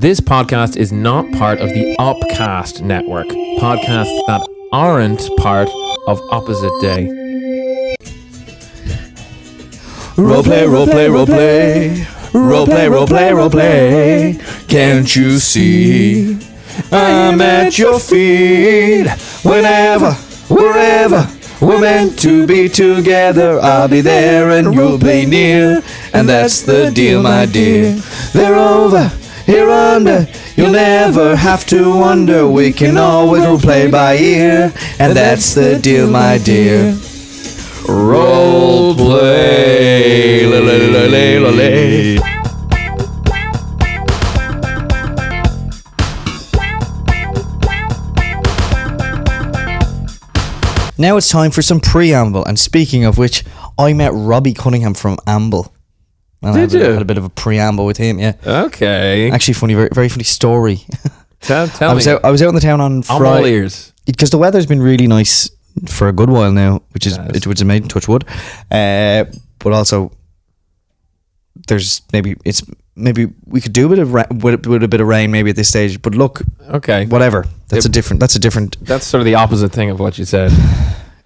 This podcast is not part of the Opcast network. Podcasts that aren't part of Opposite Day. Roleplay, roleplay, roleplay. Roleplay, roleplay, roleplay. Can't you see? I'm at your feet. Whenever, wherever we're meant to be together, I'll be there and you'll be near. And that's the deal, my dear. They're over, here under. You'll never have to wonder. We can always roleplay by ear. And that's the deal, my dear. Roleplay. Now it's time for some preamble. And speaking of which, I met Robbie Cunningham from Amble. And Did you? I had a bit of a preamble with him, yeah. Okay. Actually, funny, very, very funny story. Tell I was me. out in the town on I'm all Friday ears. because the weather's been really nice for a good while now, which is amazing. Touch wood, but also there's maybe we could do a bit of with a bit of rain maybe at this stage. But look, Okay. whatever. That's a different. That's sort of the opposite thing of what you said.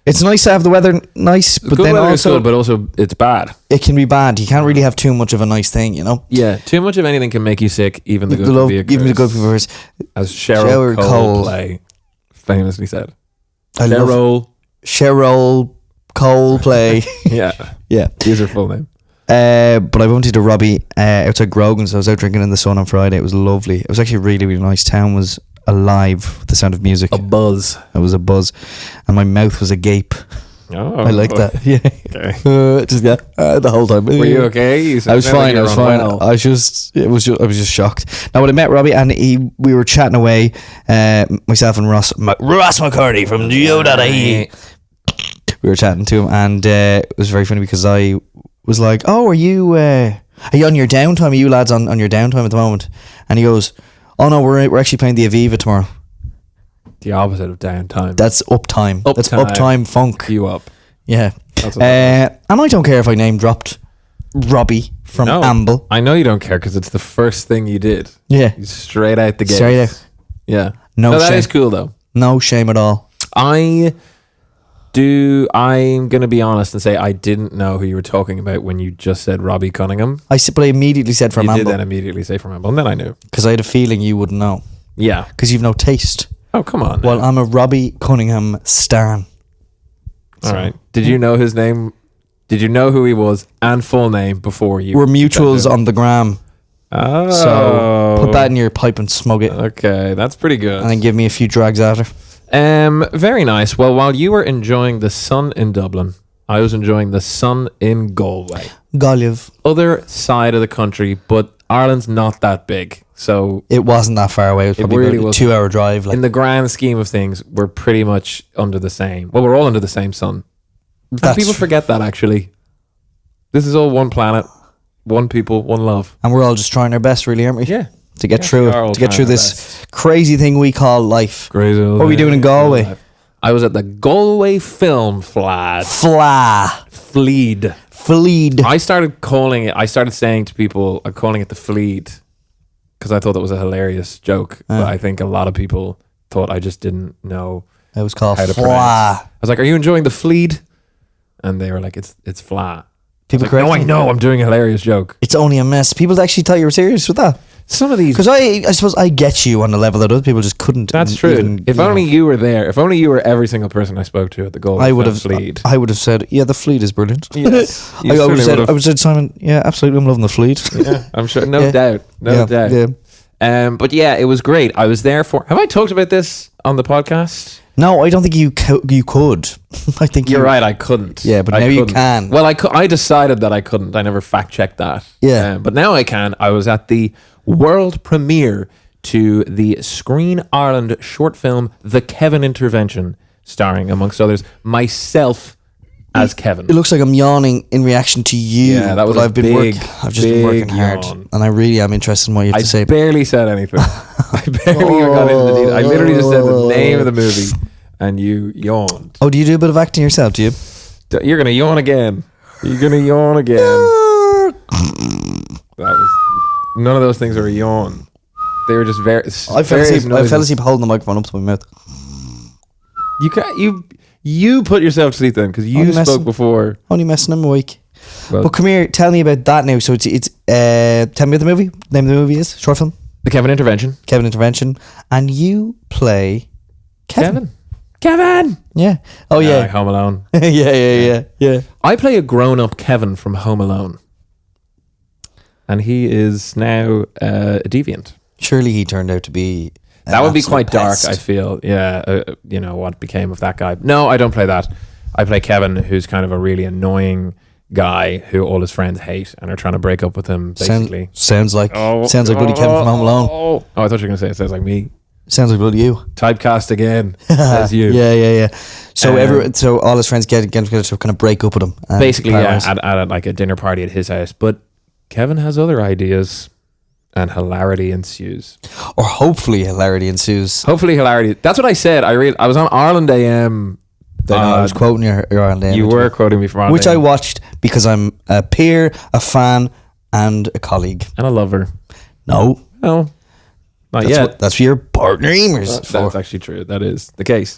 It's nice to have the weather nice, but Good then weather is also good, but also it's bad. it can be bad. You can't really have too much of a nice thing, you know. Yeah, too much of anything can make you sick. Even the good can be a even the good curse, curse. as Cheryl Cole famously said. I love Cheryl. Cheryl Coldplay. Yeah, Yeah. here's her full name. But I went to Robbie outside Grogan's. I was out drinking in the sun on Friday. It was lovely. It was actually really, really nice. Town was alive with the sound of music. A buzz. It was a buzz, and my mouth was agape. Oh, I like that. Yeah, Okay. just the whole time. Were you okay? You I was sound like fine. you I were was fine. unwell. I was just shocked. Now when I met Robbie and we were chatting away, myself and Ross McCurdy from Geo.ie. We were chatting to him, and it was very funny because I was like, "Oh, are you on your downtime? Are you lads on your downtime at the moment?" And he goes, "Oh no, we're actually playing the Aviva tomorrow." The opposite of downtime. That's uptime. That's uptime funk. You up. Yeah. That's what that And I don't care if I name dropped Robbie from No, Amble. I know you don't care because it's the first thing you did. Yeah. You straight out the gate. Straight out. Yeah. No that shame. is cool though. No shame at all. I'm going to be honest and say I didn't know who you were talking about when you just said Robbie Cunningham. But I immediately said from You did then Amble immediately say from Amble, and then I knew. because I had a feeling you wouldn't know Yeah. because you've no taste. Oh, come on. Well, I'm a Robbie Cunningham stan. All right. Did you know his name? Did you know who he was and full name before you? We're mutuals on the gram, Oh. so put that in your pipe and smug it, Okay, that's pretty good. and then give me a few drags after. Very nice. Well, while you were enjoying the sun in Dublin, I was enjoying the sun in Galway. Galway. Other side of the country, but Ireland's not that big. So It wasn't that far away. It was probably really about a wasn't. 2-hour drive. Like, in the grand scheme of things, we're pretty much under the same. Well, we're all under the same sun. And That's people true. forget that, actually. This is all one planet, one people, one love. and we're all just trying our best, really, aren't we? Yeah. To get Yeah, through we it, are all to get trying through our this best. crazy thing we call life. Crazy. What are we doing in Galway? I was at the Galway Film Fleadh. Fleadh. I started saying to people, I'm calling it the Fleadh because I thought that was a hilarious joke. But I think a lot of people thought I just didn't know It was called how to pronounce. I was like, "Are you enjoying the Fleadh?" And they were like, "It's Fleadh." People Like, no, correct I me. know. I'm doing a hilarious joke. It's only a mess. People actually thought you were serious with that. Some of these. Because I suppose I get you on a level that other people just couldn't. That's true. even, If only you were there. If only you were every single person I spoke to at the Galway I would Film have. Fleadh. I would have said, "Yeah, the Fleet is brilliant." Yes, you I certainly would have said, would've. Simon, yeah, absolutely, I'm loving the Fleet. Yeah, I'm sure. No Yeah. doubt. No doubt. Yeah. But yeah, it was great. I was there for. Have I talked about this on the podcast? No, I don't think you could. I think You're right. I couldn't. Yeah, but I now you couldn't. can. Well, I decided that I couldn't. I never fact checked that. Yeah. But now I can. I was at the world premiere to the Screen Ireland short film, The Kevin Intervention, starring, amongst others, myself as Kevin. It looks like I'm yawning in reaction to you. Yeah, that was but a I've been big, I've just been working big hard, yawn. and I really am interested in what you have I to say. barely said anything. I barely even got into the details. I literally just said the name of the movie, and you yawned. Oh, do you do a bit of acting yourself? Do you? You're gonna yawn again. You're gonna yawn again. That was none of those things are a yawn. They were just very. I fell asleep holding the microphone up to my mouth. You can't. You put yourself to sleep then because you spoke before. Only messing. I'm awake. Well, but come here, tell me about that now. So it's tell me what the movie name of the movie is. Short film. The Kevin Intervention. Kevin Intervention, and you play Kevin. Yeah. Oh yeah. Home Alone. yeah. I play a grown-up Kevin from Home Alone, and he is now a deviant. Surely he turned out to be. That would be quite pest. dark, I feel. Yeah, you know, what became of that guy. No, I don't play that. I play Kevin, who's kind of a really annoying guy who all his friends hate and are trying to break up with him, basically. Sounds like bloody Kevin from Home Alone. Oh, I thought you were going to say it sounds like me. Sounds like bloody you. Typecast again. Says you. Yeah. So all his friends get together to kind of break up with him. Basically, yeah, at like a dinner party at his house. But Kevin has other ideas. And hilarity ensues. Or hopefully hilarity ensues. Hopefully hilarity. That's what I said. I was on Ireland AM. I was quoting your Ireland AM. You were quoting me from Ireland Which AM. I watched because I'm a peer, a fan, and a colleague. And a lover. No. Not yet. That's for your partner Eamers. That's actually true. That is the case.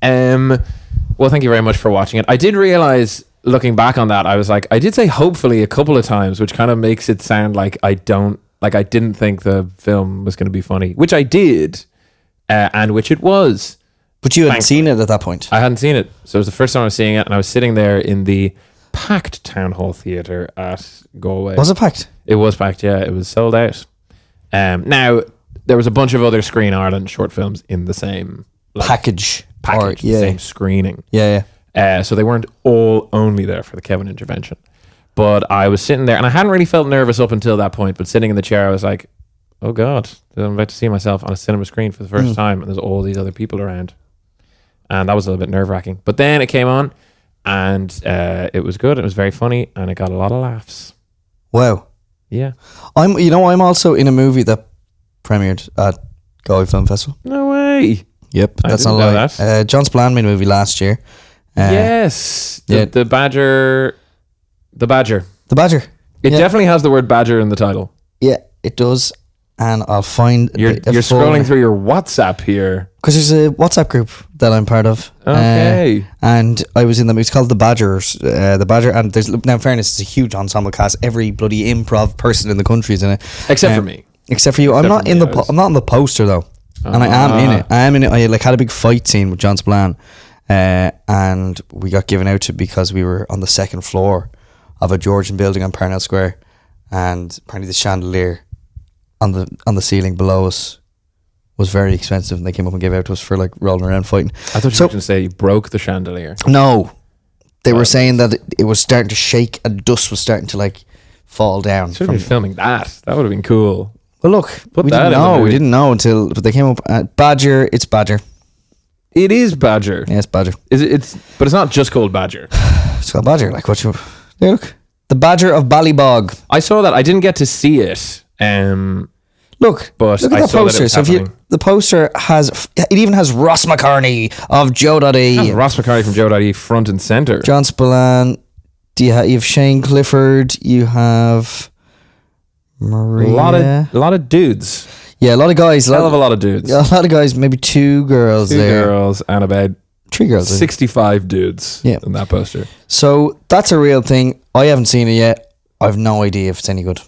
Well, thank you very much for watching it. I did realize, looking back on that, I was like, I did say hopefully a couple of times, which kind of makes it sound like I didn't think the film was going to be funny, which I did, and which it was. But you hadn't seen it at that point. I hadn't seen it. So it was the first time I was seeing it, and I was sitting there in the packed Town Hall Theatre at Galway. Was it packed? It was packed, yeah. It was sold out. Now, there was a bunch of other Screen Ireland short films in the same package, the same screening. Yeah. So they weren't all only there for the Kevin Intervention. But I was sitting there, and I hadn't really felt nervous up until that point, but sitting in the chair, I was like, oh God, I'm about to see myself on a cinema screen for the first time, and there's all these other people around. And that was a little bit nerve-wracking. But then it came on, and it was good, it was very funny, and it got a lot of laughs. Wow. Yeah. I'm also in a movie that premiered at Galway Film Festival. No way. Yep, that's not a lie. That. John Spillane made a movie last year. Yes. The Badger... The Badger. It definitely has the word Badger in the title. Yeah, it does. And I'll find... You're scrolling through your WhatsApp here. Because there's a WhatsApp group that I'm part of. Okay. And I was in them. It's called The Badgers. The Badger. And there's... Now, in fairness, it's a huge ensemble cast. Every bloody improv person in the country is in it. Except for me. Except for you. I'm not in the poster, though. And I am in it. I am in it. I had a big fight scene with John Spillane. And we got given out to because we were on the second floor of a Georgian building on Parnell Square, and apparently the chandelier on the ceiling below us was very expensive, and they came up and gave out to us for like rolling around fighting. I thought you were going to say you broke the chandelier. No, they were saying that it was starting to shake and dust was starting to like fall down. Should have been filming that. That would have been cool. Well, look, we didn't know. We didn't know until they came up. Badger, it's Badger. It is Badger. Yeah, it's Badger. But it's not just called Badger. It's called Badger. Like what you... Look, The Badger of Ballybog. I saw that. I didn't get to see it. Look at that poster. So the poster it even has Ross McCartney of Joe.e. Ross McCartney from Joe.e front and center. John Spillane. You have Shane Clifford. You have Maria. A lot of dudes. Yeah, a lot of guys. A lot of dudes. A lot of guys. Maybe two girls there. 2 girls and about 3 girls. 65 dudes in that poster. So that's a real thing. I haven't seen it yet. I have no idea if it's any good.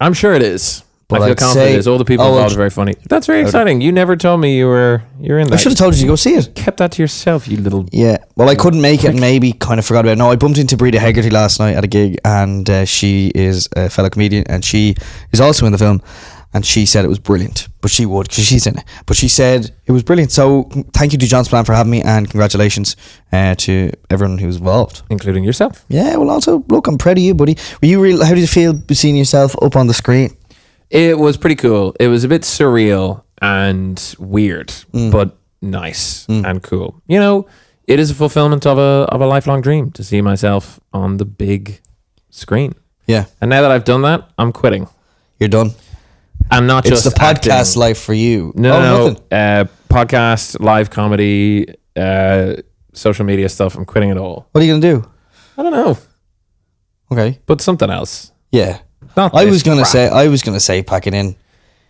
I'm sure it is. But I feel confident it is. All the people involved are very funny. That's very exciting. You never told me you're in that. I should have told you to go see it. Kept that to yourself, you little... Yeah. Well, I couldn't make it and maybe kind of forgot about it. No, I bumped into Breda Hegarty last night at a gig, and she is a fellow comedian, and she is also in the film. And she said it was brilliant, but she would because she's in it. But she said it was brilliant. So thank you to John Spillane for having me, and congratulations to everyone who's involved, including yourself. Yeah, well, also look, I'm proud of you, buddy. How did you feel seeing yourself up on the screen? It was pretty cool. It was a bit surreal and weird, but nice and cool. You know, it is a fulfillment of a lifelong dream to see myself on the big screen. Yeah. And now that I've done that, I'm quitting. You're done. I'm not just It's the podcast life for you. No. Podcast, live comedy, social media stuff. I'm quitting it all. What are you going to do? I don't know. Okay. But something else. Yeah. Not I was going to say pack it in.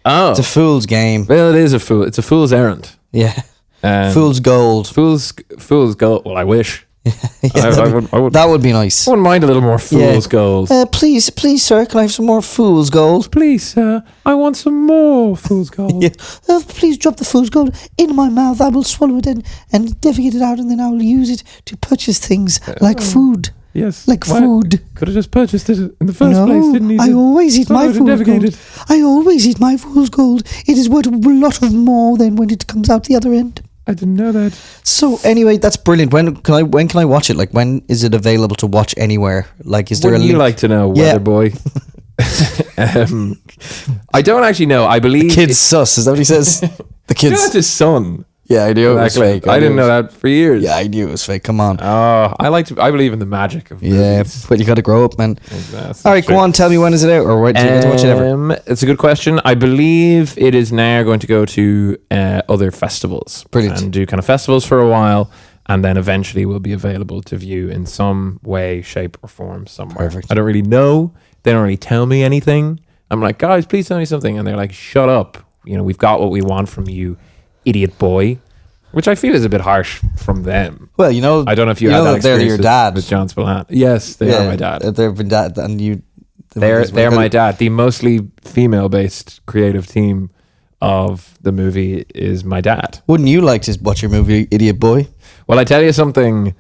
Oh. It's a fool's game. Well, it's a fool's errand. Yeah. Um, Fool's gold. Fool's gold. Well, I wish. Yeah, I would. that would be nice. I wouldn't mind a little more fool's gold. Please, sir, can I have some more fool's gold? Please, sir, I want some more fool's gold. Yeah. Please drop the fool's gold in my mouth. I will swallow it and defecate it out, and then I will use it to purchase things like food. Yes. Like food. Could have just purchased it in the first place, didn't he? I always eat my fool's gold. I always eat my fool's gold. It is worth a lot of more than when it comes out the other end. I didn't know that. So anyway, that's brilliant. When can I watch it? Like, when is it available to watch anywhere? Like, is there a link? Would you like to know, Weather Boy? I don't actually know. I believe the kid's sus. Is that what he says? The kid's. That's his son. Yeah, I knew it was fake. I didn't know that for years. Yeah, I knew it was fake. Come on. Oh, I believe in the magic of movies. Yeah, but you got to grow up, man. That's all right, go on. Tell me, when is it out, or when do you get to watch it ever? It's a good question. I believe it is now going to go to other festivals. Brilliant. And do kind of festivals for a while, and then eventually will be available to view in some way, shape, or form somewhere. Perfect. I don't really know. They don't really tell me anything. I'm like, guys, please tell me something, and they're like, shut up. You know, we've got what we want from you, idiot boy. Which I feel is a bit harsh from them. Well, you know, I don't know if you had that they're experience your dad with John Spillane. Yes, they are my dad. They've been dad, and you. They're my dad. The mostly female-based creative team of the movie is my dad. Wouldn't you like to watch your movie, Idiot Boy? Well, I tell you something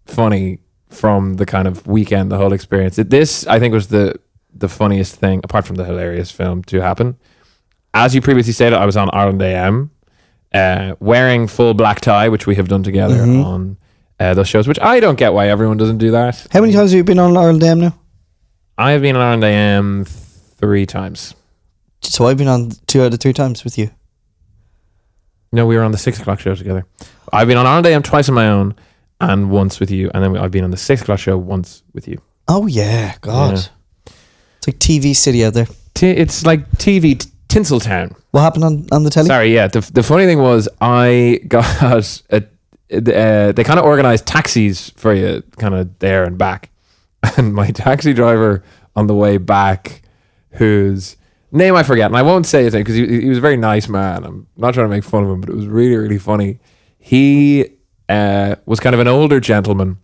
funny from the kind of weekend, the whole experience. This, I think, was the funniest thing, apart from the hilarious film, to happen. As you previously said, I was on Ireland AM. Wearing full black tie, which we have done together on those shows, which I don't get why everyone doesn't do that. How many times have you been on Ireland AM now? I have been on Ireland AM 3 times. So I've been on 2 out of 3 times with you. No, we were on the 6 o'clock show together. I've been on Ireland AM twice on my own and once with you, and then I've been on the 6 o'clock show once with you. Oh yeah, God. Yeah. It's like TV City out there. It's like TV Tinseltown. What happened on the telly? Sorry, yeah. The funny thing was I got they kind of organized taxis for you kind of there and back. And my taxi driver on the way back, whose name I forget, and I won't say his name because he was a very nice man. I'm not trying to make fun of him, but it was really, really funny. He was kind of an older gentleman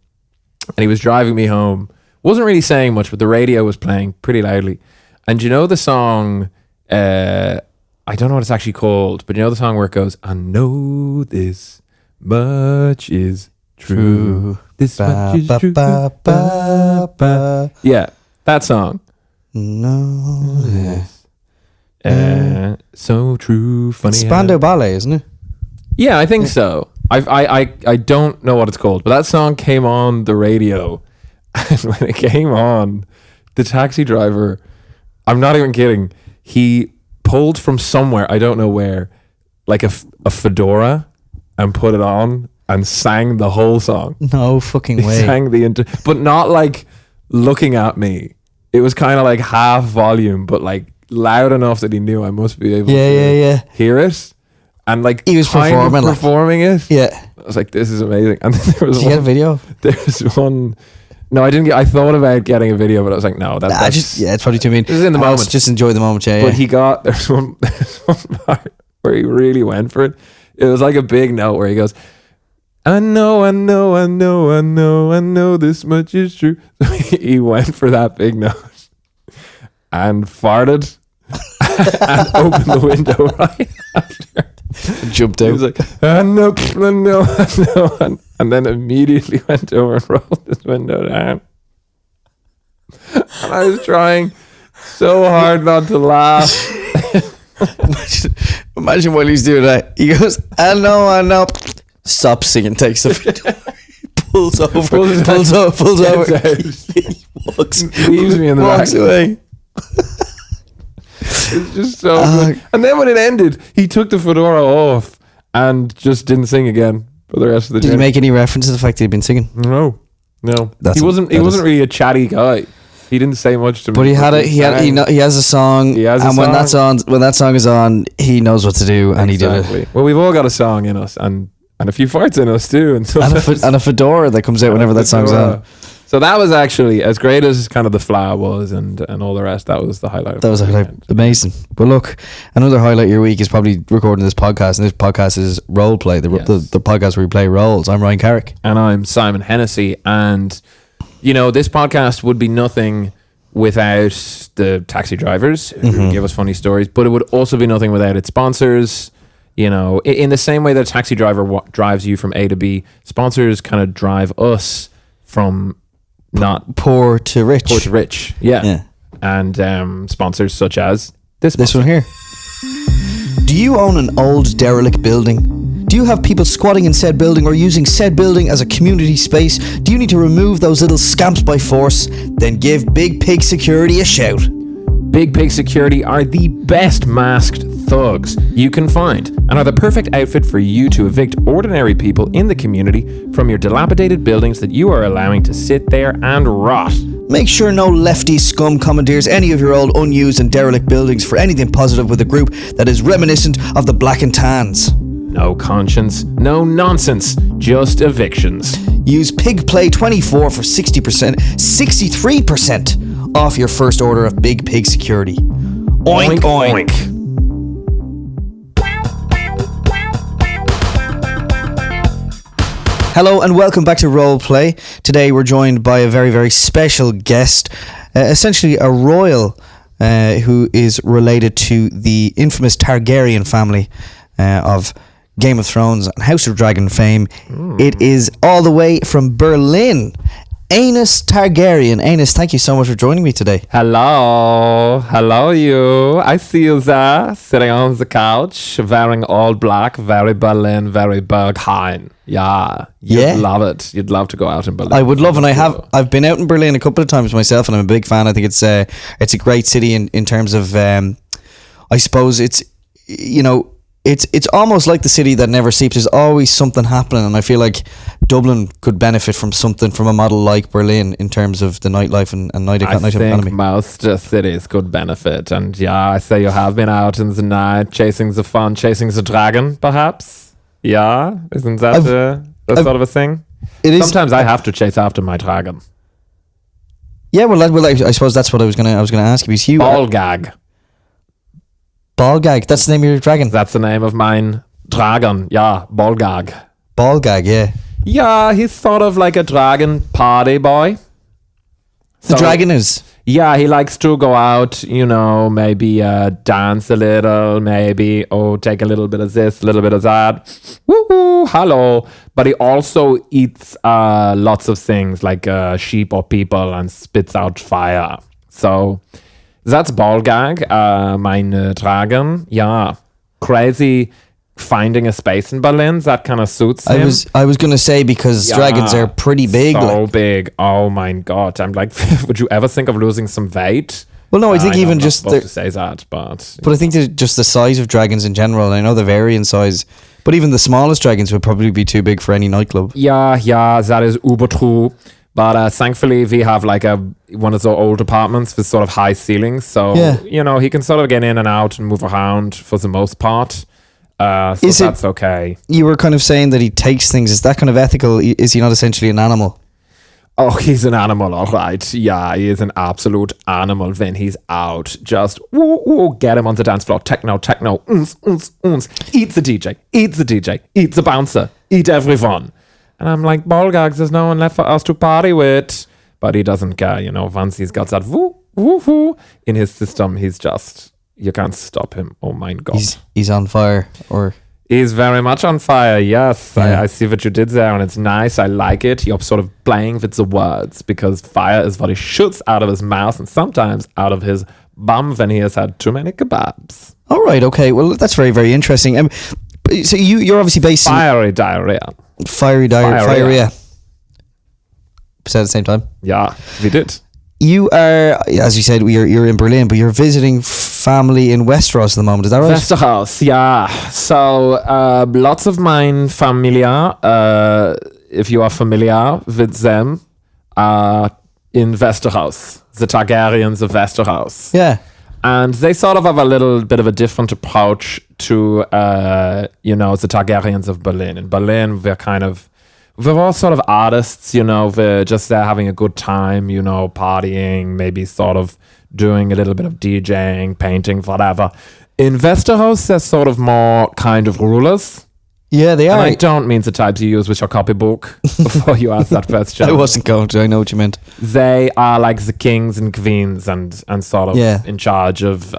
and he was driving me home. Wasn't really saying much, but the radio was playing pretty loudly. And you know the song... I don't know what it's actually called, but you know the song where it goes, I know this much is true. This much is true. Yeah, that song. No. So true, funny. It's Spandau Ballet, isn't it? Yeah, I think so. I don't know what it's called, but that song came on the radio. And when it came on, the taxi driver, I'm not even kidding, he pulled from somewhere, I don't know where, like a fedora and put it on and sang the whole song. No fucking way. He sang but not like looking at me. It was kind of like half volume, but like loud enough that he knew I must be able to hear it. And like he was performing it. Yeah. I was like, this is amazing. And then there was Did you get a video? There was one... No, I didn't get. I thought about getting a video, but I was like, no, that's it's probably too mean. This is in the moment. Just enjoy the moment, yeah. But he got there's one part where he really went for it. It was like a big note where he goes, I know this much is true. So he went for that big note and farted and opened the window right after. Jumped out. He was like, I know. And then immediately went over and rolled his window down. And I was trying so hard not to laugh. Imagine while he's doing that. He goes, I know. Stop singing, takes the pulls over. Pulls over. He walks. Leaves me in the walks back. Away. It's just so good. And then when it ended, he took the fedora off and just didn't sing again for the rest of the day. Did he make any reference to the fact that he'd been singing? No. He wasn't really a chatty guy. He didn't say much to me. But he has a song, when that song is on, he knows what to do, and he did it. Well, we've all got a song in us, and a few farts in us too, and a fedora that comes out whenever that song's on. So that was actually, as great as kind of the flower was and all the rest, that was the highlight of That was the a highlight. weekend. Amazing. But look, another highlight of your week is probably recording this podcast, and this podcast is Role Play, the podcast where we play roles. I'm Ryan Carrick. And I'm Simon Hennessy. And, this podcast would be nothing without the taxi drivers who give us funny stories, but it would also be nothing without its sponsors. In the same way that a taxi driver drives you from A to B, sponsors kind of drive us from not Poor to rich. poor to rich. Yeah. And sponsors such as this one here. Do you own an old derelict building? Do you have people squatting in said building or using said building as a community space? Do you need to remove those little scamps by force? Then give Big Pig Security a shout. Big Pig Security are the best masked thugs you can find and are the perfect outfit for you to evict ordinary people in the community from your dilapidated buildings that you are allowing to sit there and rot. Make sure no lefty scum commandeers any of your old unused and derelict buildings for anything positive with a group that is reminiscent of the Black and Tans. No conscience, no nonsense, just evictions. Use PigPlay24 for 60%, 63% off your first order of Big Pig Security. Oink, oink. Hello and welcome back to Role Play. Today we're joined by a very, very special guest, essentially a royal who is related to the infamous Targaryen family of Game of Thrones and House of Dragon fame. It is all the way from Berlin, Aenuys Targaryen. Aenuys, thank you so much for joining me today. Hello you. I see you there, sitting on the couch, wearing all black, very Berlin, very Berghain. Yeah, you'd love it. You'd love to go out in Berlin. I would love, and I've been out in Berlin a couple of times myself, and I'm a big fan. I think it's a great city in terms of, I suppose it's almost like the city that never sleeps. There's always something happening, and I feel like Dublin could benefit from something from a model like Berlin in terms of the nightlife and night I think economy. most cities could benefit, and I say you have been out in the night chasing the fun, chasing the dragon, perhaps. Yeah, isn't that sort of a thing? It is. Sometimes I have to chase after my dragon. Yeah, I suppose that's what I was gonna ask you. Because you Ballgag. Ballgag. That's the name of your dragon. That's the name of mine dragon. Yeah, Ballgag. Ballgag. Yeah. Yeah, he's sort of like a dragon party boy. The dragon is. Yeah, he likes to go out, maybe dance a little, maybe, take a little bit of this, a little bit of that. Woo-hoo, hello. But he also eats lots of things like sheep or people and spits out fire. So that's Ballgag, mein Dragon. Yeah, crazy finding a space in Berlin. That kind of suits him. I was going to say, because dragons are pretty big. So big. Oh my God. I'm like, would you ever think of losing some weight? Well, no, I think even I'm just not supposed to say that, but I think just the size of dragons in general, and I know they vary in size, but even the smallest dragons would probably be too big for any nightclub. Yeah, that is uber true. But thankfully, we have like one of the old apartments with sort of high ceilings. So, he can sort of get in and out and move around for the most part. So that's okay. You were kind of saying that he takes things. Is that kind of ethical? Is he not essentially an animal? Oh, he's an animal, all right. Yeah, he is an absolute animal when he's out. Just get him on the dance floor. Techno. Eat the DJ, eat the bouncer, eat everyone. And I'm like, Ballgags, there's no one left for us to party with. But he doesn't care, once he's got that woo in his system, he's just, you can't stop him. Oh my God. He's on fire, or... He's very much on fire, yes. Yeah. I see what you did there, and it's nice. I like it. You're sort of playing with the words, because fire is what he shoots out of his mouth and sometimes out of his bum when he has had too many kebabs. All right, okay. Well, that's very, very interesting. So you're obviously based Fiery diarrhea. Fiery diarrhea. Said at the same time? Yeah, we did. You are, as you said, you're in Berlin, but you're visiting family in Westeros at the moment. Is that right? Westeros, yeah. So lots of mine familia, if you are familiar with them, are in Westeros, the Targaryens of Westeros. Yeah. And they sort of have a little bit of a different approach to, the Targaryens of Berlin. In Berlin, we're kind of we're all sort of artists, you know, we're just there having a good time, you know, partying, maybe sort of doing a little bit of DJing, painting, whatever. In Westeros, there's sort of more kind of rulers. Yeah, they are. And I don't mean the types you use with your copybook before you ask that question. I wasn't going to. I know what you meant. They are like the kings and queens and sort of in charge of.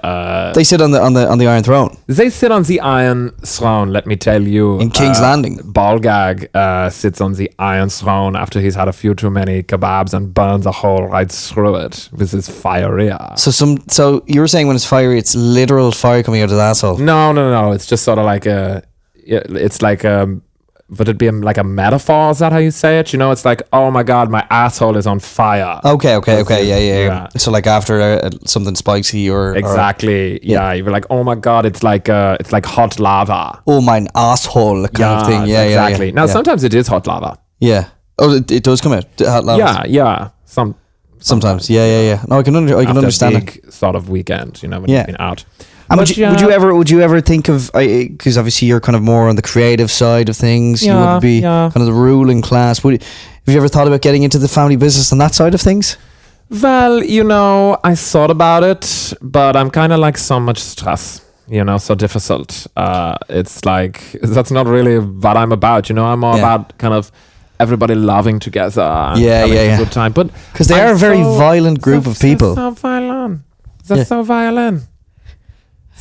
They sit on the Iron Throne. They sit on the Iron Throne. Let me tell you, in King's Landing. Balgag sits on the Iron Throne after he's had a few too many kebabs and burns a hole right through it with his fire. So you were saying when it's fiery, it's literal fire coming out of his asshole. No. It's just sort of like a. It's like would it be like a metaphor? Is that how you say it? You know, it's like, oh my god, my asshole is on fire. Okay, yeah. So like after something spicy or exactly, you were like, oh my god, it's like hot lava. Oh, my asshole kind of thing. Yeah, exactly. Now sometimes it is hot lava. Yeah. Oh, it does come out. Hot lava. Yeah. Sometimes. Yeah. No, I can understand a big sort of weekend, you know, when you've been out. And would you ever think of, because obviously you're kind of more on the creative side of things, you would be kind of the ruling class. Have you ever thought about getting into the family business on that side of things? Well, you know, I thought about it, but I'm kind of like so much stress, you know, so difficult. It's like, that's not really what I'm about, you know, I'm more about kind of everybody loving together and having a good time. But because they are a very violent group of people. They're so violent. They're so violent.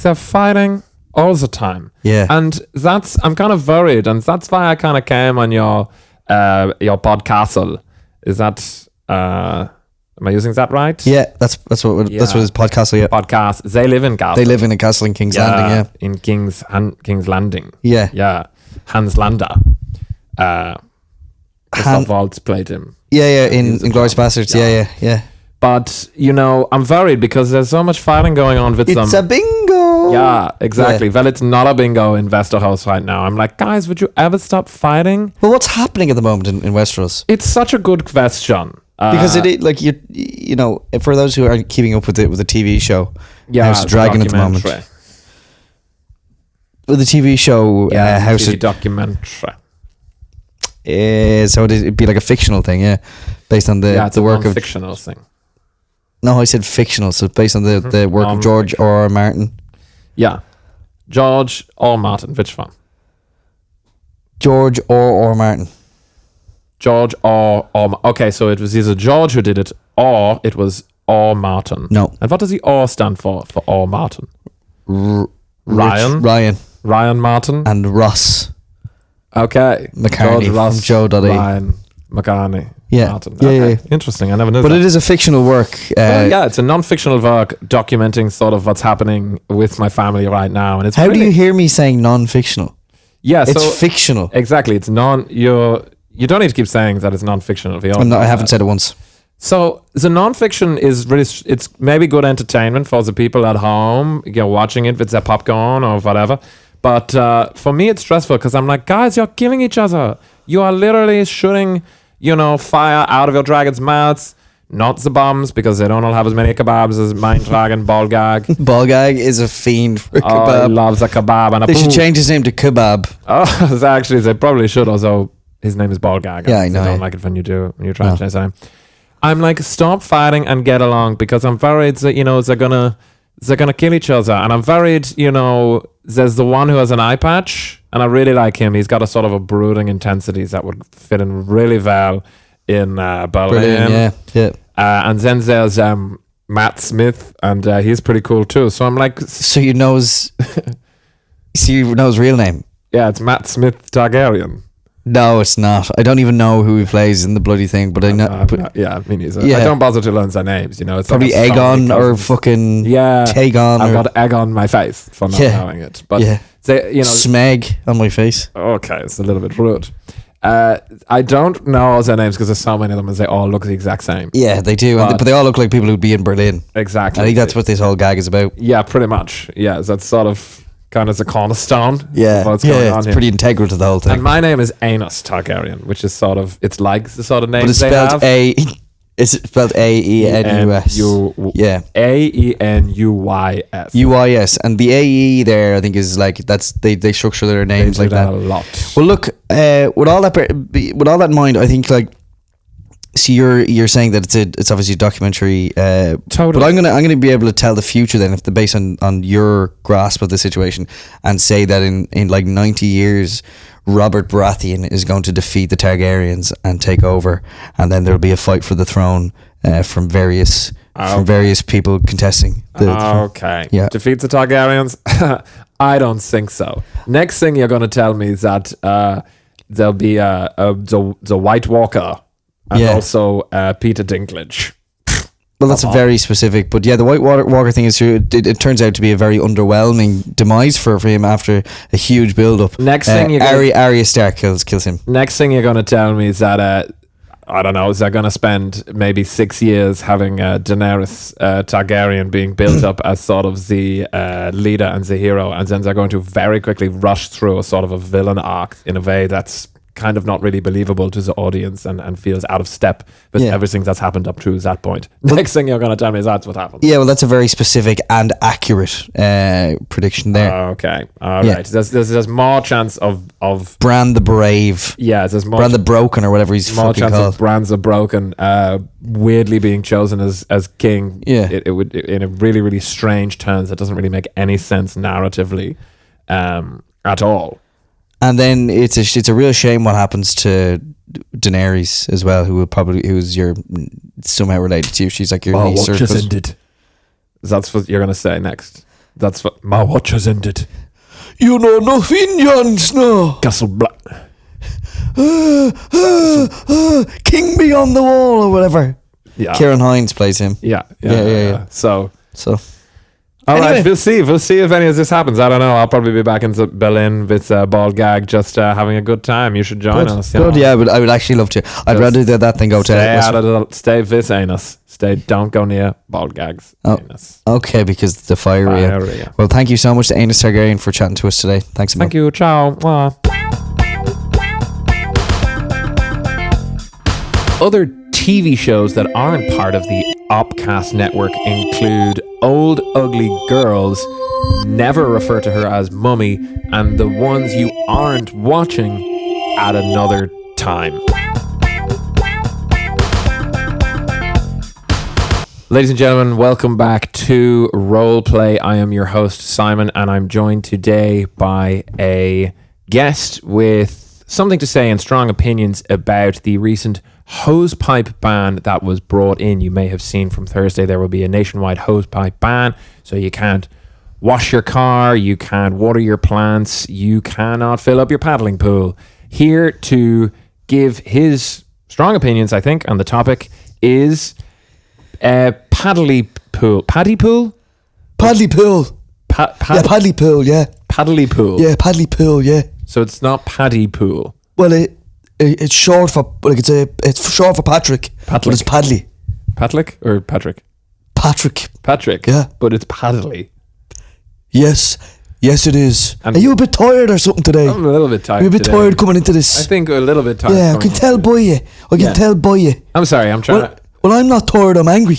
They're fighting all the time. Yeah. And I'm kind of worried, and that's why I kind of came on your podcastle. Is that am I using that right? Yeah, that's what his podcastle. Yeah. Podcast. They live in Castle. They live in a castle in King's Landing. Yeah. In King's Landing. Yeah. Yeah. Hans Lander. Christoph Waltz played him. Yeah. In Glorious Bastards. Yeah. But, you know, I'm worried because there's so much fighting going on with them. It's a bingo. Yeah, exactly. Well, it's not a bingo in Westeros right now. I'm like, guys, would you ever stop fighting? Well, what's happening at the moment in Westeros? It's such a good question. Because like you know, for those who aren't keeping up with the TV show, House of Dragon at the moment. With the TV show, House of documentary. So it'd be like a fictional thing, based on the work of fictional thing. No, I said fictional, so based on the work of George R. R. Martin. Yeah. George R. Martin, which one? George R. R. Martin. George R. R. Okay, so it was either George who did it, or it was R. Martin. No. And what does the R stand for R. Martin? Ryan Martin. And Ross. Okay. McCartney George Ross, from Joe.e. Ryan McCartney. Yeah. Martin. Okay. Interesting. I never knew that. But it is a fictional work. It's a non-fictional work documenting sort of what's happening with my family right now. And it's How do you hear me saying non-fictional? Yeah, it's fictional. Exactly. It's you don't need to keep saying that it's non-fictional. I haven't said it once. So the non-fiction is really, it's maybe good entertainment for the people at home, watching it with their popcorn or whatever. But for me, it's stressful because I'm like, guys, you're killing each other. You are literally shooting, fire out of your dragon's mouths. Not the bombs, because they don't all have as many kebabs as Mind Dragon, Balgag. Balgag is a fiend for kebab. He loves a kebab. And they should change his name to Kebab. Oh, actually, they probably should, although his name is Balgag. Yeah, I know. I don't like it when you try to change his name. I'm like, stop fighting and get along, because I'm worried that, they're gonna kill each other. And I'm worried, there's the one who has an eye patch, and I really like him. He's got a sort of a brooding intensity that would fit in really well in Berlin. Yeah. And then there's Matt Smith, and he's pretty cool too. So I'm like, so you know his real name? Yeah, it's Matt Smith Targaryen. No, it's not. I don't even know who he plays in the bloody thing, but I know. Yeah, me neither. Yeah. I don't bother to learn their names. It's probably like Aegon or fucking Taegon. I've got egg on my face for not knowing it, but they, Smeg on my face. Okay, it's a little bit rude. I don't know all their names because there's so many of them, and they all look the exact same. Yeah, they do, but they all look like people who'd be in Berlin. Exactly. I think that's what this whole gag is about. Yeah, pretty much. Yeah, that's sort of kind of the cornerstone. Yeah, what's going on it's here. Pretty integral to the whole thing. And my name is Aenuys Targaryen, which is sort of, it's like the sort of name but it's they spelled have. It's spelled Aenus. Yeah. Aenuys. UIS. And the AE there, I think, is like, that's they structure their names They like do that. a lot. Well, look, with all that in mind, I think, like, see, you're saying that it's obviously a documentary. Totally. But I'm gonna be able to tell the future then, if based on your grasp of the situation, and say that in like 90 years, Robert Baratheon is going to defeat the Targaryens and take over, and then there'll be a fight for the throne from various people contesting. Okay. Yeah. Defeat the Targaryens? I don't think so. Next thing you're going to tell me is that there'll be the White Walker and also Peter Dinklage. Well, that's very specific, but yeah, the White Walker thing is true. It turns out to be a very underwhelming demise for him after a huge build-up. Next thing Arya Stark kills him. Next thing you're going to tell me is that I don't know, is they're going to spend maybe 6 years having Daenerys Targaryen being built up as sort of the leader and the hero, and then they're going to very quickly rush through a sort of a villain arc in a way that's kind of not really believable to the audience and feels out of step with everything that's happened up to that point. Next thing you're going to tell me is that's what happened. Yeah, well, that's a very specific and accurate prediction there. Okay, all right. There's more chance of Bran the Brave. Yeah, there's more Bran the Broken, or whatever he's more fucking chance called. of Bran's the Broken weirdly being chosen as king. Yeah, it would, in a really, really strange turns that doesn't really make any sense narratively at all. And then it's a real shame what happens to Daenerys as well, who's your somehow related to you. She's like your niece. My watch has ended. That's what you're gonna say next. That's what my watch has ended. You know nothing, Jon Snow. Castle Black. King beyond the wall, or whatever. Yeah. Kieran Hines plays him. Yeah. So. All anyway. right, we'll see if any of this happens. I don't know. I'll probably be back in Berlin with Bald Gag, just having a good time. You should join us. Good, yeah, but I would actually love to. I'd rather that than go to. Stay with Aenuys. Don't go near Bald Gag's anus. Okay, because the fiery. Well, thank you so much to Aenuys Targaryen for chatting to us today. Thanks a lot. Thank you. Ciao. Mwah. Other TV shows that aren't part of the Opcast network include Old Ugly Girls, never refer to her as Mummy, and the ones you aren't watching at another time. Ladies and gentlemen, welcome back to Roleplay. I am your host, Simon, and I'm joined today by a guest with something to say and strong opinions about the recent hosepipe ban that was brought in. You may have seen from Thursday there will be a nationwide hosepipe ban, so you can't wash your car, you can't water your plants, you cannot fill up your paddling pool. Here to give his strong opinions, I think, on the topic is Paddly Pool. Paddy Pool? Paddly Pool. Yeah, Paddly Pool, yeah. Paddly Pool. Yeah, Paddly Pool, yeah. So it's not Paddy Pool. Well, it's short for it's short for Patrick. But it's Padley. Patrick or Patrick? Patrick. Yeah. But it's Paddly. Yes, it is. And are you a bit tired or something today? I'm a little bit tired. You're a bit tired coming into this. I think a little bit tired. Yeah, I can tell by you. I'm sorry, I'm trying to... Well, I'm not tired, I'm angry.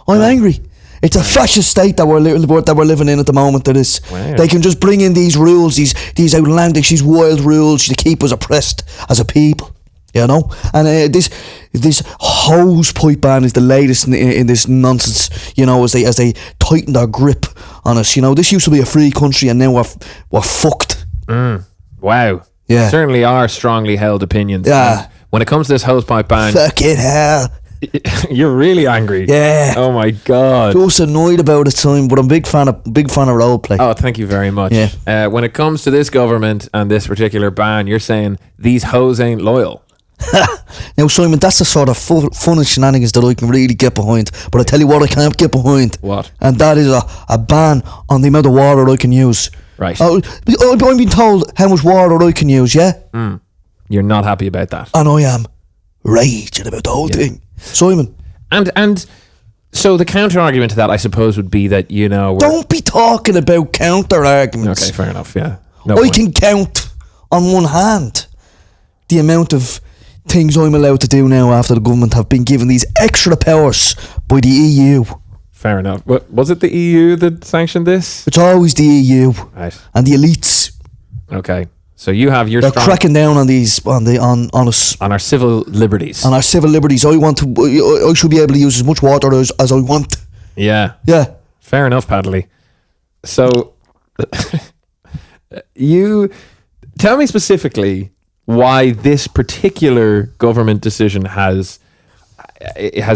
Angry. It's a fascist state that we're living in at the moment. That is, they can just bring in these rules, these outlandish, these wild rules to keep us oppressed as a people, you know. And this hosepipe ban is the latest in this nonsense, you know. As they tighten their grip on us, you know. This used to be a free country, and now we're fucked. Wow. Yeah. Certainly are strongly held opinions. Yeah. And when it comes to this hosepipe ban, fucking hell. You're really angry. Yeah. Oh my god. Just annoyed about it, Simon. But I'm big fan of roleplay. Oh, thank you very much. Yeah. When it comes to this government and this particular ban, you're saying these hoes ain't loyal. Now, Simon, that's the sort of fun and shenanigans that I can really get behind. But I tell you what, I can't get behind. What? And that is a ban on the amount of water I can use. Right. I'm being told how much water I can use. Yeah. You're not happy about that. And I am raging about the whole thing. Simon. And so the counter argument to that, I suppose, would be that, you know... Don't be talking about counter arguments. Okay, fair enough, yeah. I can count on one hand the amount of things I'm allowed to do now after the government have been given these extra powers by the EU. Fair enough. Was it the EU that sanctioned this? It's always the EU Right. and the elites. Okay. So you have your They're cracking down on these on us, on our civil liberties. on our civil liberties. I should be able to use as much water as I want. Yeah. Yeah. Fair enough, Padley. So you tell me specifically why this particular government decision has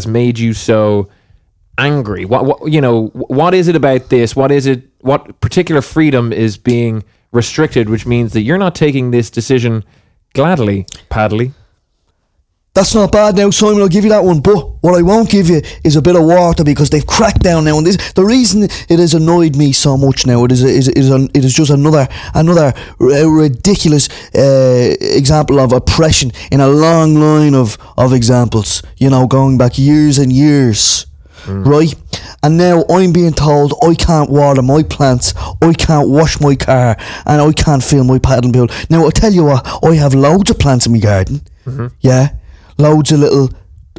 made you so angry. What is it about this? What particular freedom is being restricted, which means that you're not taking this decision gladly, Padley? That's not bad now, Simon, I'll give you that one. But what I won't give you is a bit of water, because they've cracked down now on this. The reason it has annoyed me so much now, it is just another ridiculous example of oppression in a long line of examples, going back years and years. Right? And now I'm being told I can't water my plants, I can't wash my car, and I can't fill my paddling pool. Now, I'll tell you what, I have loads of plants in my garden. Yeah? Loads of little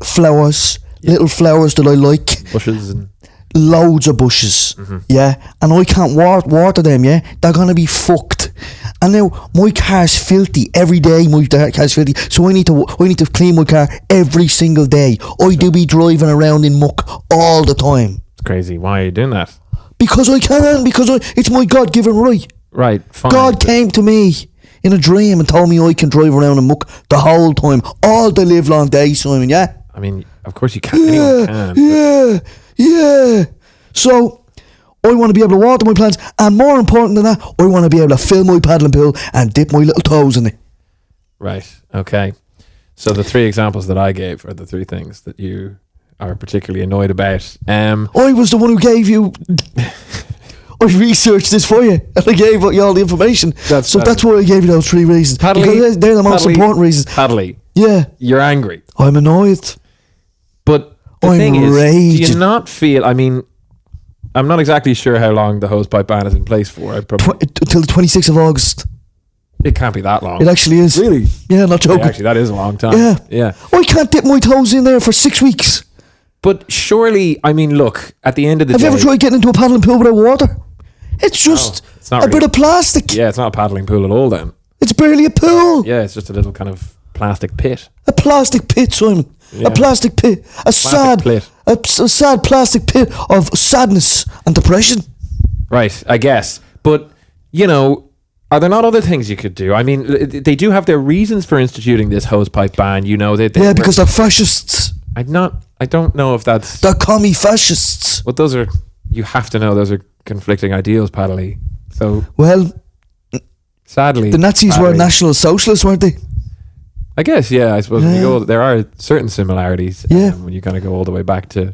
flowers that I like. Bushes and loads of bushes. Yeah? And I can't water them, yeah? They're going to be fucked. And now my car's filthy every day. My car's filthy, so I need to clean my car every single day. I do be driving around in muck all the time. It's crazy. Why are you doing that? Because I can. It's my God-given right. Right. Fine. God came to me in a dream and told me I can drive around in muck the whole time, all the live long day, Simon. Yeah. I mean, of course you can. Anyone can. Yeah. So I want to be able to water my plants, and more important than that, I want to be able to fill my paddling pool and dip my little toes in it. Right. Okay. So the three examples that I gave are the three things that you are particularly annoyed about. I was the one who gave you. I researched this for you, and I gave you all the information. That's why I gave you those three reasons. Because they're the most important reasons. Padley. Yeah. You're angry. I'm annoyed. But the thing is, raging. do you not feel? I mean, I'm not exactly sure how long the hosepipe ban is in place for. Until the 26th of August. It can't be that long. It actually is. Really? Yeah, not joking. Yeah, actually, that is a long time. Yeah. I can't dip my toes in there for 6 weeks. But surely, I mean, look, at the end of the day... Have you ever tried getting into a paddling pool without water? It's just bit of plastic. Yeah, it's not a paddling pool at all then. It's barely a pool. Yeah, it's just a little kind of plastic pit. A plastic pit, Simon. Yeah. A plastic pit. A sad plastic pit of sadness and depression. Right, I guess. But, are there not other things you could do? I mean, they do have their reasons for instituting this hosepipe ban. Because they're fascists. I don't know if that's... They're commie fascists. Well, those are... You have to know those are conflicting ideals, Padley. So... Well... Sadly... The Nazis were National Socialists, weren't they? I guess, yeah. I suppose when you go... There are certain similarities when you kind of go all the way back to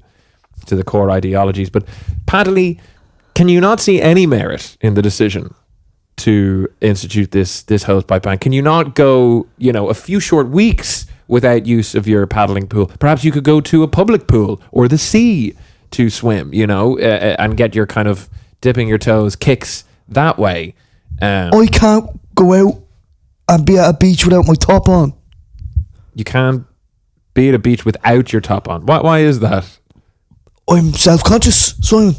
the core ideologies. But, Padley, can you not see any merit in the decision to institute this hosepipe ban? Can you not go, a few short weeks without use of your paddling pool? Perhaps you could go to a public pool or the sea to swim, and get your kind of dipping your toes kicks that way. I can't go out and be at a beach without my top on. You can't be at a beach without your top on. Why is that? I'm self-conscious, Simon.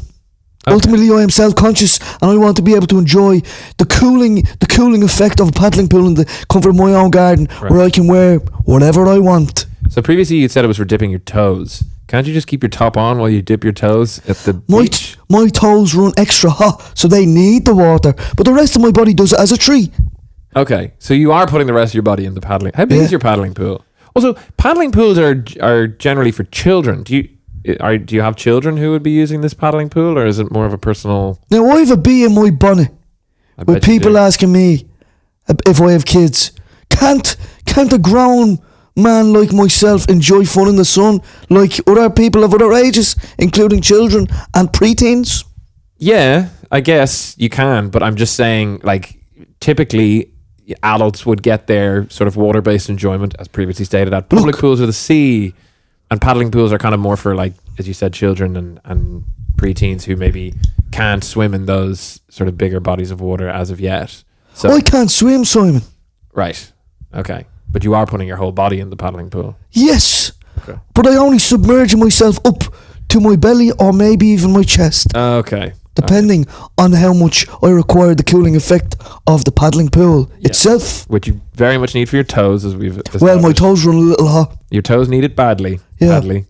Okay. Ultimately, I am self-conscious, and I want to be able to enjoy the cooling effect of a paddling pool in the comfort of my own garden, where I can wear whatever I want. So previously you said it was for dipping your toes. Can't you just keep your top on while you dip your toes at the beach? My toes run extra hot, so they need the water, but the rest of my body does it as a treat. Okay, so you are putting the rest of your body in the paddling. How big is your paddling pool? Also, paddling pools are generally for children. Do you have children who would be using this paddling pool, or is it more of a personal... Now, I have a bee in my bonnet with people asking me if I have kids. Can't a grown man like myself enjoy fun in the sun like other people of other ages, including children and preteens? Yeah, I guess you can, but I'm just saying, typically adults would get their sort of water-based enjoyment, as previously stated, at public pools or the sea, and paddling pools are kind of more for, as you said, children and preteens who maybe can't swim in those sort of bigger bodies of water as of yet. So I can't swim, Simon. Right. Okay. But you are putting your whole body in the paddling pool. Yes. Okay. But I only submerge myself up to my belly or maybe even my chest. Okay. Depending on how much I require the cooling effect of the paddling pool itself. Which you very much need for your toes, as we've established. Well, my toes run a little hot. Your toes need it badly. Yeah. Badly.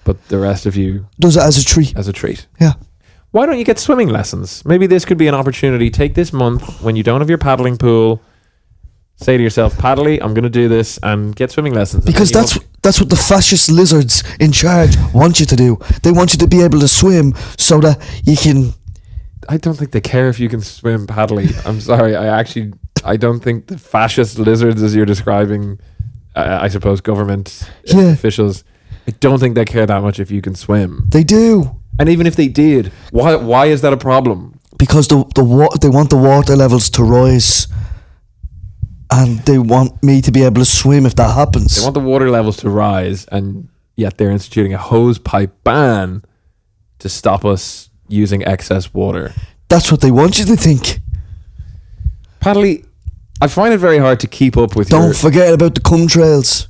But the rest of you... Does it as a treat. As a treat. Yeah. Why don't you get swimming lessons? Maybe this could be an opportunity. Take this month, when you don't have your paddling pool, say to yourself, Paddly, I'm going to do this, and get swimming lessons. Because that's what the fascist lizards in charge want you to do. They want you to be able to swim so that you can... I don't think they care if you can swim, Paddly. I'm sorry. I don't think the fascist lizards, as you're describing, I suppose, government officials, I don't think they care that much if you can swim. They do. And even if they did, why is that a problem? Because they want the water levels to rise, and they want me to be able to swim if that happens. They want the water levels to rise, and yet they're instituting a hosepipe ban to stop us using excess water. That's what they want you to think. Paddly, I find it very hard to keep up with Don't forget about the chemtrails.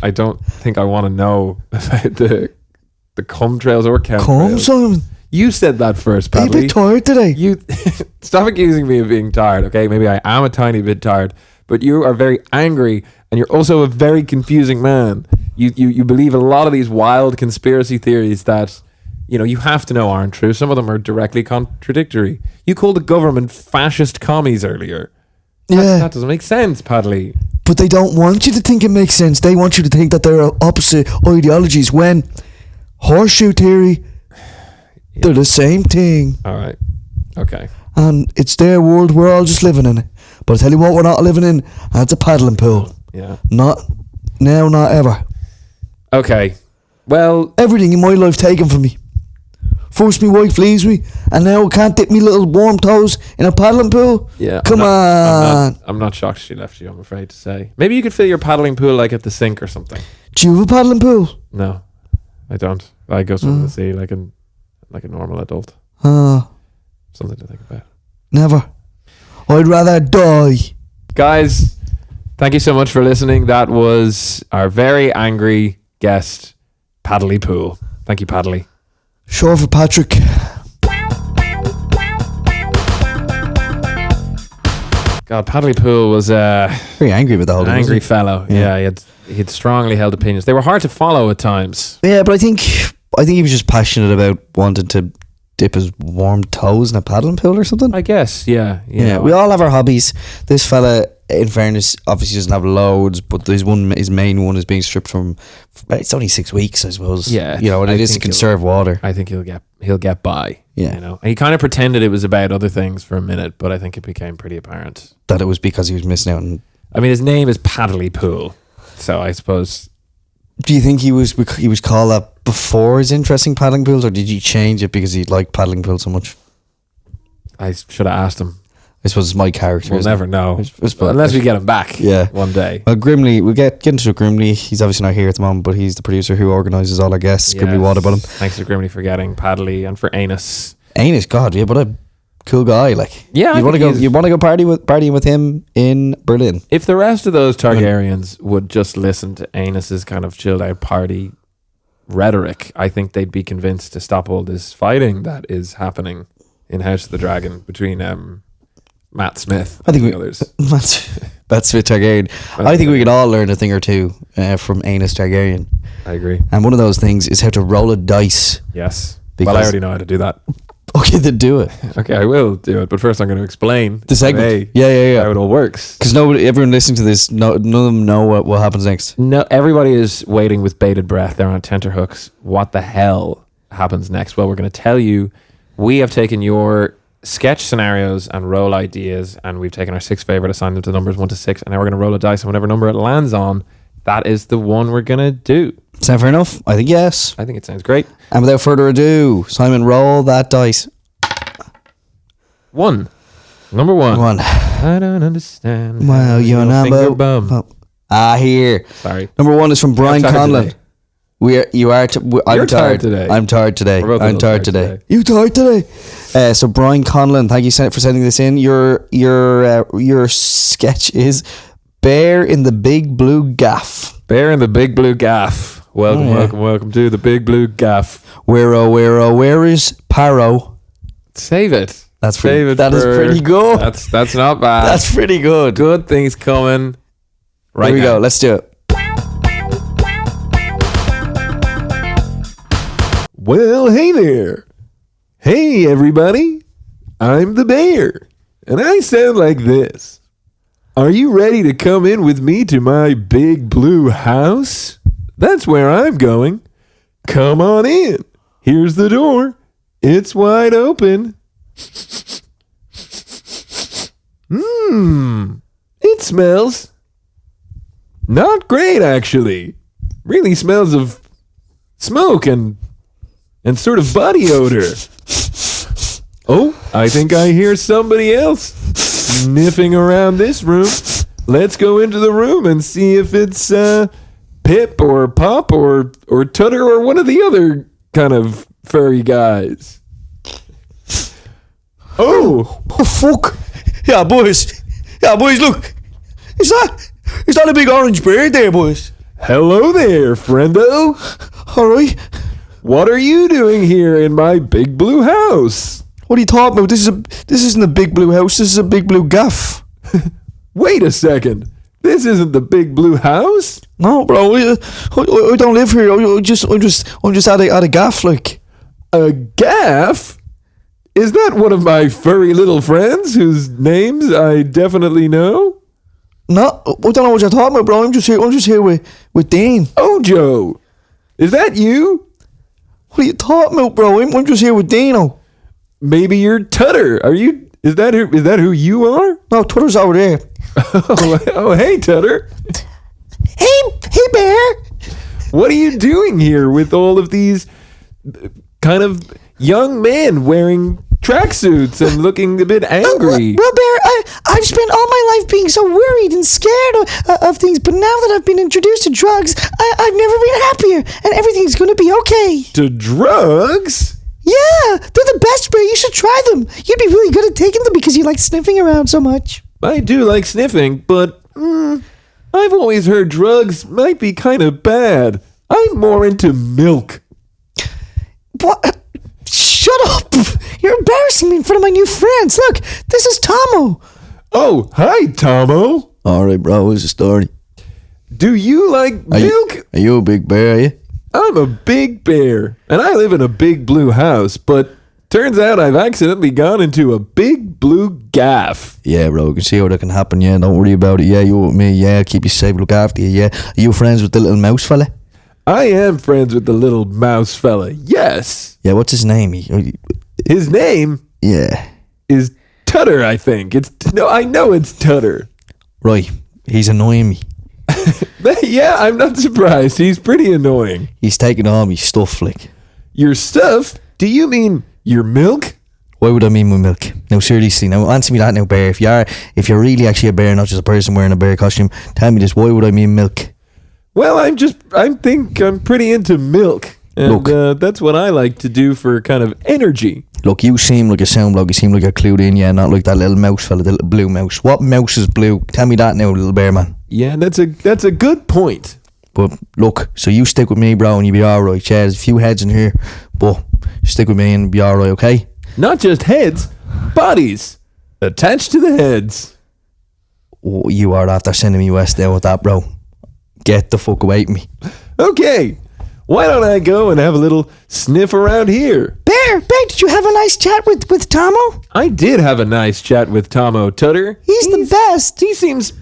I don't think I want to know about the chemtrails or chemtrails. Come, Simon. You said that first, Are you a Paddly. bit tired today? You stop accusing me of being tired, okay? Maybe I am a tiny bit tired, but you are very angry, and you're also a very confusing man. You believe a lot of these wild conspiracy theories that, you know, you have to know aren't true. Some of them are directly contradictory. You called the government fascist commies earlier. That doesn't make sense, Paddly. But they don't want you to think it makes sense. They want you to think that they're opposite ideologies when horseshoe theory, they're the same thing. All right. Okay. And it's their world, we're all just living in it. But I tell you what we're not living in, and it's a paddling pool. Yeah. Not now, not ever. Okay. Well, everything in my life taken from me. First me wife leaves me, and now I can't dip me little warm toes in a paddling pool. yeah. Come on. I'm not shocked she left you, I'm afraid to say. Maybe you could fill your paddling pool like at the sink or something. Do you have a paddling pool? No, I don't. I go swim in the sea like a normal adult. Something to think about. Never. I'd rather die. Guys, thank you so much for listening. That was our very angry guest, Paddly Pool. Thank you, Paddly. Sure for Patrick. God, Paddly Pool was very angry with the whole an thing. Angry fellow. Yeah, he had strongly held opinions. They were hard to follow at times. Yeah, but I think he was just passionate about wanting to dip his warm toes in a paddling pool or something. I guess, yeah. Yeah, we all have our hobbies. This fella, in fairness, obviously doesn't have loads, but his main one is being stripped from. It's only 6 weeks, I suppose. Yeah, you know, and it is to conserve water. I think he'll get by. Yeah, you know, and he kind of pretended it was about other things for a minute, but I think it became pretty apparent that it was because he was missing out. I mean, his name is Paddly Pool, so I suppose. Do you think he was called that before his interest in paddling pools, or did he change it because he liked paddling pools so much? I should have asked him. I suppose it's my character. We'll never know. Unless we get him back one day. Well, Grimley, we'll get into it. Grimley, he's obviously not here at the moment, but he's the producer who organises all our guests. Grimley, what about him? Thanks to Grimley for getting Paddly and for Aenuys. Aenuys, God, yeah, what a cool guy. Like, yeah, you want to go partying with him in Berlin. If the rest of those Targaryens would just listen to Aenys's kind of chilled out party rhetoric, I think they'd be convinced to stop all this fighting that is happening in House of the Dragon between Matt Smith and the others. Matt Smith Targaryen. I think we could all learn a thing or two from Aenuys Targaryen. I agree. And one of those things is how to roll a dice. Yes. Well, I already know how to do that. Okay, then do it. Okay, I will do it. But first I'm going to explain the segment. Yeah. How it all works. Because everyone listening to this, none of them know what happens next. No, everybody is waiting with bated breath. They're on tenterhooks. What the hell happens next? Well, we're going to tell you. We have taken your sketch scenarios and role ideas, and we've taken our 6 favorite, assigned them to numbers 1 to 6, and now we're going to roll a dice, and whatever number it lands on, that is the one we're going to do. Sound fair enough? I think yes. I think it sounds great. And without further ado, Simon, roll that dice. 1. Number 1. 1. I don't understand. Well, you're an Amble. Bum. Here. Sorry. Number 1 is from Brian Conlon. I'm tired today. I'm tired today. You tired today? So Brian Conlon, thank you for sending this in. Your sketch is Bear in the Big Blue Gaff. Bear in the Big Blue Gaff. Welcome to the Big Blue Gaff. Where is Paro? Save it. That is pretty good. That's not bad. That's pretty good. Good things coming. Right Here we now. go. Let's do it. Well, hey there. Hey, everybody. I'm the bear, and I sound like this. Are you ready to come in with me to my big blue house? That's where I'm going. Come on in. Here's the door. It's wide open. It smells not great, actually. Really smells of smoke and sort of body odor. Oh, I think I hear somebody else sniffing around this room. Let's go into the room and see if it's Pip or Pop or Tutter or one of the other kind of furry guys. Oh, fuck. Yeah, boys, look. Is that a big orange bear there, boys? hello there, friendo. All right. What are you doing here in my big blue house? What are you talking about? This isn't a big blue house. This is a big blue gaff. Wait a second. This isn't the big blue house? No, bro. I don't live here. I'm just at a gaff, like. A gaff? Is that one of my furry little friends whose names I definitely know? No, I don't know what you're talking about, bro. I'm just here with Dane. Ojo, is that you? What are you talking about, bro? I'm just here with Dino. Maybe you're Tutter. Are you? Is that who you are? No, Tutter's over there. Oh, hey, Tutter. Hey, Bear. What are you doing here with all of these kind of young men wearing tracksuits and looking a bit angry? Well, Bear, I've spent all my life being so worried and scared of things, but now that I've been introduced to drugs, I've never been happier, and everything's going to be okay. To drugs? Yeah, they're the best, Bear. You should try them. You'd be really good at taking them because you like sniffing around so much. I do like sniffing, but I've always heard drugs might be kind of bad. I'm more into milk. What? Shut up! You're embarrassing me in front of my new friends. Look, this is Tomo. Oh, hi, Tomo. All right, bro. What's the story? Do you like milk? Are you a big bear, are you? I'm a big bear, and I live in a big blue house, but turns out I've accidentally gone into a big blue gaff. Yeah, bro. You can see how that can happen. Yeah, don't worry about it. Yeah, you with me. Yeah, I'll keep you safe. Look after you. Yeah. Are you friends with the little mouse fella? I am friends with the little mouse fella, yes. Yeah, what's his name? His name Yeah. is Tutter, I think. I know it's Tutter. Right. He's annoying me. Yeah, I'm not surprised. He's pretty annoying. He's taking all my stuff, like. Your stuff? Do you mean your milk? Why would I mean my milk? Now, seriously, now answer me that now, Bear. If you're really actually a bear, not just a person wearing a bear costume, tell me this. Why would I mean milk? Well, I think I'm pretty into milk. And that's what I like to do for kind of energy. Look, you seem like a sound bloke. You seem like you're clued in, yeah, not like that little mouse fella, the little blue mouse. What mouse is blue? Tell me that now, little bear man. Yeah, that's a good point. But look, so you stick with me, bro, and you'll be alright. Yeah, there's a few heads in here, but stick with me and be alright, okay? Not just heads, bodies attached to the heads. Oh, you are after sending me west there with that, bro. Get the fuck away from me. Okay, why don't I go and have a little sniff around here? Bear, did you have a nice chat with Tomo? I did have a nice chat with Tomo, Tutter. He's the best. He seems,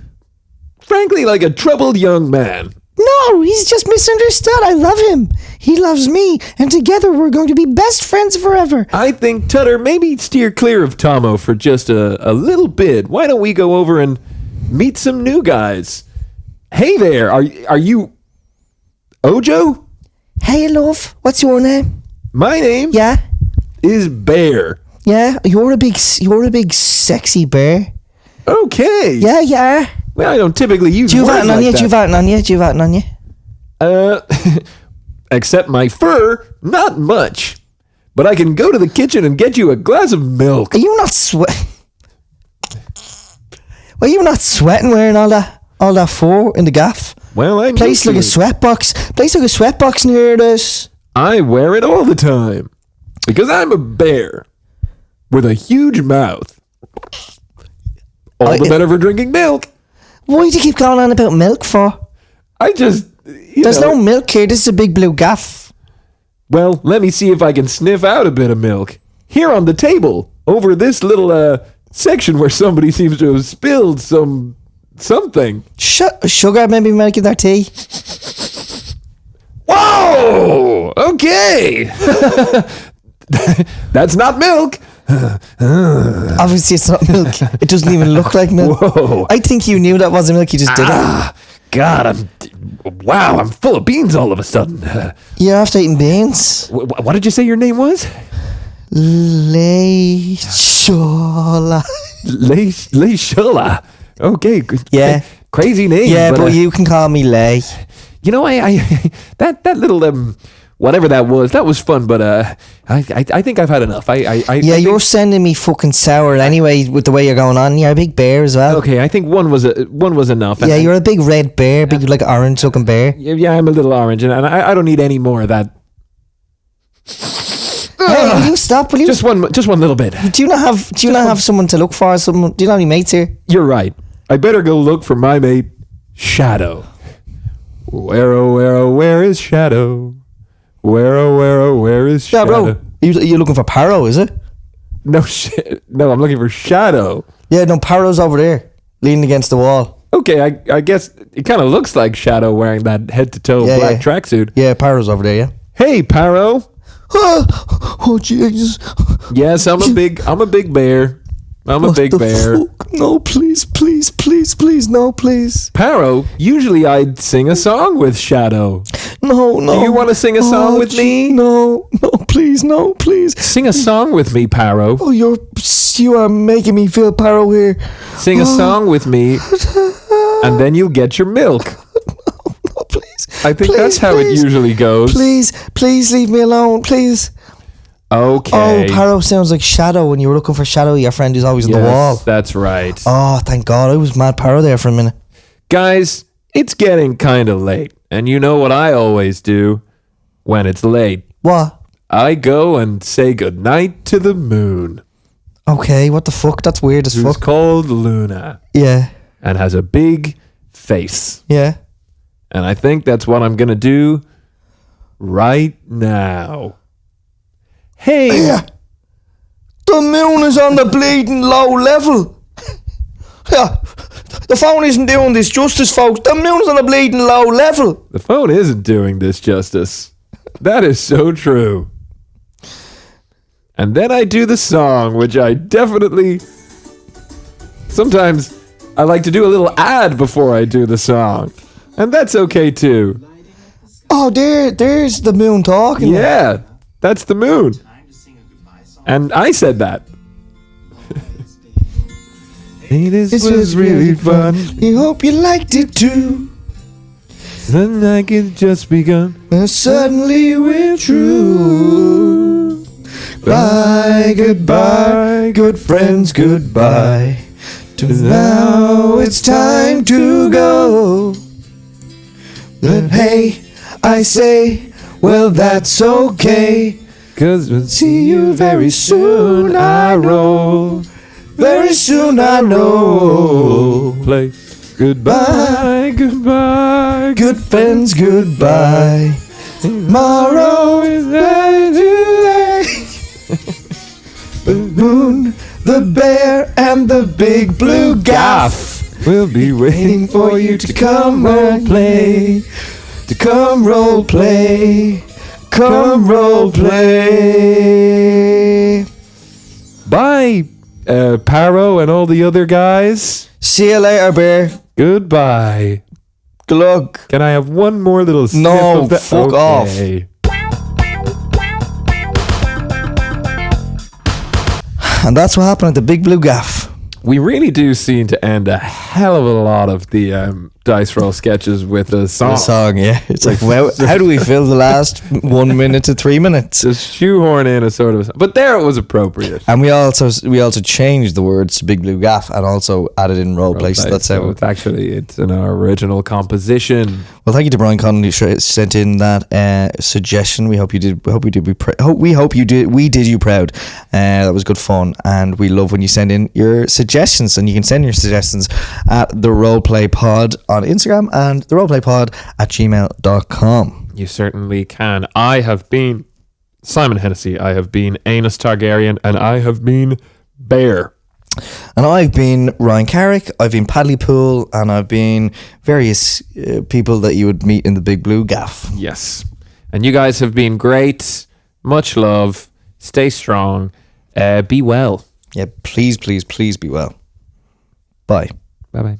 frankly, like a troubled young man. No, he's just misunderstood. I love him. He loves me, and together we're going to be best friends forever. I think, Tutter, maybe steer clear of Tomo for just a little bit. Why don't we go over and meet some new guys? Hey there, are you Ojo? Hey, love. What's your name? My name is Bear. Yeah, you're a big sexy bear. Okay. Yeah. Well, I don't typically use words like that. Do you have on you? Except my fur, not much. but I can go to the kitchen and get you a glass of milk. Are you not sweating? Are you not sweating wearing all that fur in the gaff? Well, I'm Place like a sweatbox. Place like a sweatbox near this. I wear it all the time because I'm a bear with a huge mouth. All the better for drinking milk. Why do you keep going on about milk for? I just... There's no milk here. This is a Big Blue Gaff. Well, let me see if I can sniff out a bit of milk. Here on the table, over this little section where somebody seems to have spilled something. Sugar, maybe making their tea. Whoa! Okay! That's not milk. Obviously, it's not milk. It doesn't even look like milk. Whoa. I think you knew that wasn't milk. You just did it. God, I'm full of beans all of a sudden. You're after eating beans. What did you say your name was? Leishola. Leishola. Okay. Yeah. Crazy name. Yeah, but you can call me Lay. You know, I that little whatever that was fun, but I think I've had enough. You're sending me fucking sour anyway with the way you're going on. You're a big bear as well. Okay, I think one was enough. Yeah, you're a big red bear, big like orange looking bear. Yeah, I'm a little orange, and I don't need any more of that. Hey, will you stop? Will you? Just one little bit. Do you not have someone to look for? Do you not have any mates here? You're right. I better go look for my mate, Shadow. Where oh where is Shadow? Where oh where is Shadow? Yeah, bro. You're looking for Paro, is it? No shit. No, I'm looking for Shadow. Yeah, no, Paro's over there, leaning against the wall. Okay, I guess it kind of looks like Shadow wearing that head to toe black tracksuit. Yeah, Paro's over there. Yeah. Hey, Paro. Oh Jesus. Yes, I'm a big bear. I'm a big bear. Fuck? No, please, no, please. Paro, usually I'd sing a song with Shadow. No. Do you want to sing a song with me? No, please. Sing a song with me, Paro. Oh, you are making me feel Paro here. Sing a song with me, and then you'll get your milk. No, please. I think that's how it usually goes. Please leave me alone, please. Okay. Oh, Paro sounds like Shadow when you were looking for Shadow, your friend who's always on the wall. That's right. Oh, thank God. I was mad Paro there for a minute. Guys, it's getting kind of late. And you know what I always do when it's late? What? I go and say goodnight to the moon. Okay, what the fuck? That's weird as fuck. It's called Luna. Yeah. And has a big face. Yeah. And I think that's what I'm going to do right now. Hey! The moon is on the bleeding low level. Yeah, the phone isn't doing this justice, folks. The moon is on the bleeding low level. The phone isn't doing this justice. That is so true. And then I do the song, which I definitely... Sometimes I like to do a little ad before I do the song. And that's okay too. Oh, there's the moon talking. Yeah, that's the moon. And I said that. Hey, this was really fun. We hope you liked it too. The night has just begun. And suddenly we're true. Bye, goodbye, good friends, goodbye. Now it's time to go. But hey, I say, well, that's okay. 'Cause we'll See you very soon, I roll. Very soon, I know. play. Goodbye, goodbye. Good friends, goodbye. Tomorrow is today. The moon, the bear, and the big blue gaff. We'll be waiting For you to come role play. To come role play. Come role play. Bye, Paro and all the other guys. See you later, bear. Goodbye. Good luck. Can I have one more little sniff No, of that? fuck off. And that's what happened at the Big Blue Gaff. We really do seem to end a hell of a lot of the dice roll sketches with a The song. song, yeah. It's like, well, how do we fill the last 1 minute to 3 minutes? Just shoehorn in a sort of, but there it was appropriate. And we also changed the words to Big Blue Gaff and also added in role play. So that's how. It's an original composition. Well, thank you to Brian Connolly who sent in that suggestion. We hope you did. We hope you did. We did you proud. That was good fun, and we love when you send in your suggestions. And you can send your suggestions at the Roleplay Pod on Instagram and the roleplaypod at gmail.com. You certainly can. I have been Simon Hennessy. I have been Aenuys Targaryen, and I have been Bear. And I've been Ryan Carrick, I've been Padley Pool, and I've been various people that you would meet in the Big Blue Gaff. Yes. And you guys have been great. Much love. Stay strong. Be well. Yeah, please be well. Bye. Bye-bye.